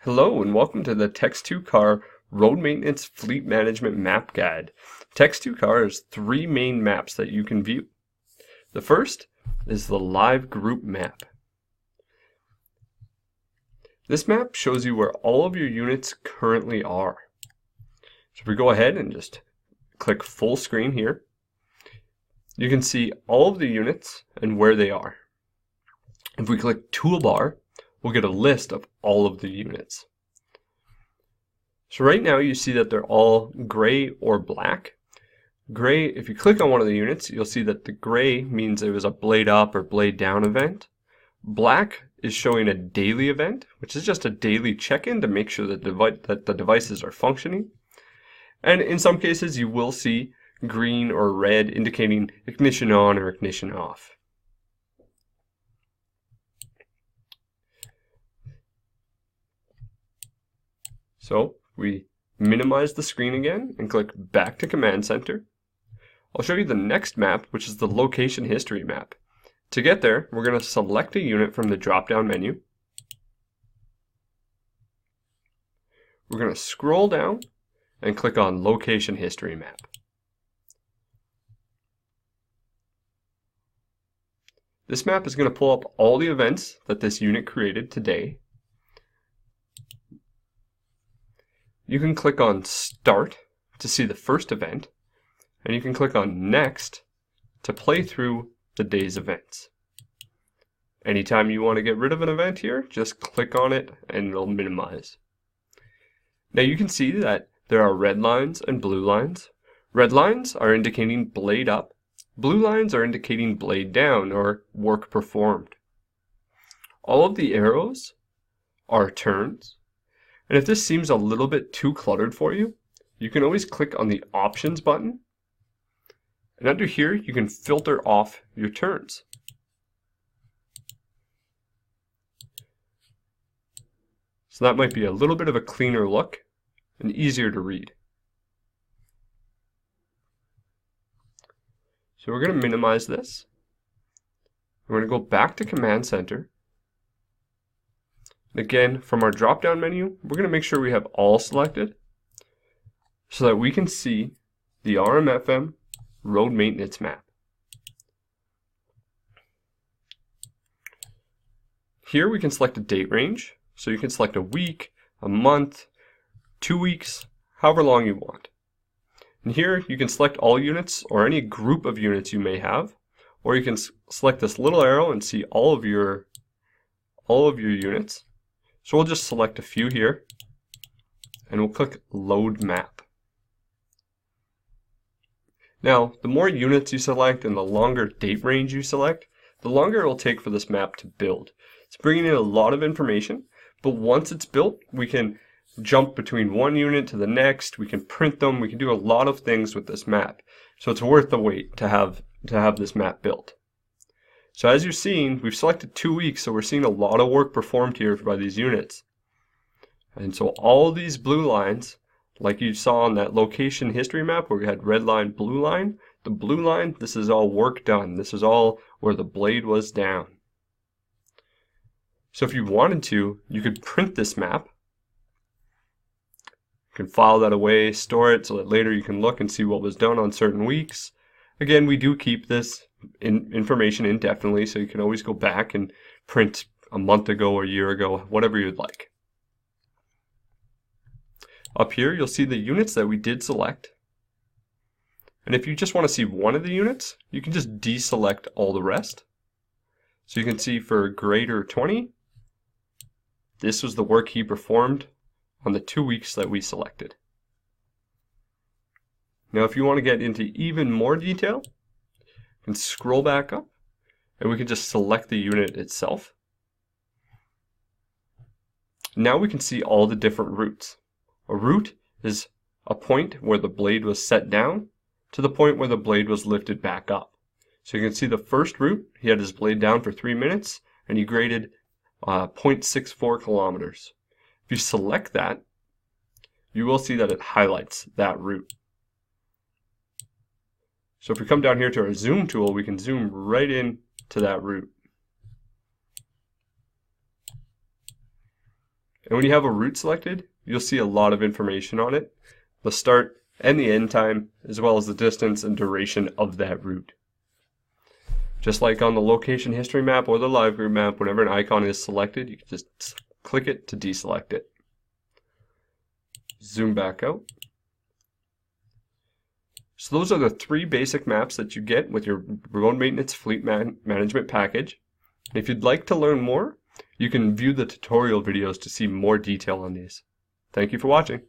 Hello and welcome to the Text2Car Road Maintenance Fleet Management Map Guide. Text2Car has three main maps that you can view. The first is the Live Group Map. This map shows you where all of your units currently are. So if we go ahead and just click full screen here, you can see all of the units and where they are. If we click Toolbar, we'll get a list of all of the units. So right now you see that they're all gray or black. Gray, if you click on one of the units, you'll see that the gray means it was a blade up or blade down event. Black is showing a daily event, which is just a daily check-in to make sure that the devices are functioning. And in some cases you will see green or red indicating ignition on or ignition off. So we minimize the screen again and click back to Command Center. I'll show you the next map, which is the location history map. To get there, we're going to select a unit from the drop-down menu. We're going to scroll down and click on location history map. This map is going to pull up all the events that this unit created today. You can click on Start to see the first event, and you can click on Next to play through the day's events. Anytime you want to get rid of an event here, just click on it and it'll minimize. Now you can see that there are red lines and blue lines. Red lines are indicating blade up. Blue lines are indicating blade down or work performed. All of the arrows are turns. And if this seems a little bit too cluttered for you, you can always click on the Options button. And under here, you can filter off your turns. So that might be a little bit of a cleaner look and easier to read. So we're going to minimize this. We're going to go back to Command Center. Again, from our drop-down menu, we're going to make sure we have all selected so that we can see the RMFM road maintenance map. Here we can select a date range, so you can select a week, a month, 2 weeks, however long you want. And here you can select all units or any group of units you may have, or you can select this little arrow and see all of your units. So we'll just select a few here, and we'll click Load Map. Now, the more units you select and the longer date range you select, the longer it will take for this map to build. It's bringing in a lot of information, but once it's built, we can jump between one unit to the next, we can print them, we can do a lot of things with this map. So it's worth the wait to have this map built. So as you're seeing, we've selected 2 weeks, so we're seeing a lot of work performed here by these units. And so all these blue lines, like you saw on that location history map where we had red line, blue line, the blue line, this is all work done. This is all where the blade was down. So if you wanted to, you could print this map. You can file that away, store it so that later you can look and see what was done on certain weeks. Again, we do keep this information indefinitely, so you can always go back and print a month ago or a year ago, whatever you'd like. Up here, you'll see the units that we did select. And if you just want to see one of the units, you can just deselect all the rest. So you can see for grader 20, this was the work he performed on the 2 weeks that we selected. Now, if you want to get into even more detail, you can scroll back up and we can just select the unit itself. Now we can see all the different routes. A route is a point where the blade was set down to the point where the blade was lifted back up. So you can see the first route, he had his blade down for 3 minutes and he graded 0.64 kilometers. If you select that, you will see that it highlights that route. So if we come down here to our zoom tool, we can zoom right in to that route. And when you have a route selected, you'll see a lot of information on it, the start and the end time, as well as the distance and duration of that route. Just like on the location history map or the live group map, whenever an icon is selected, you can just click it to deselect it. Zoom back out. So those are the 3 basic maps that you get with your road maintenance fleet management package. And if you'd like to learn more, you can view the tutorial videos to see more detail on these. Thank you for watching.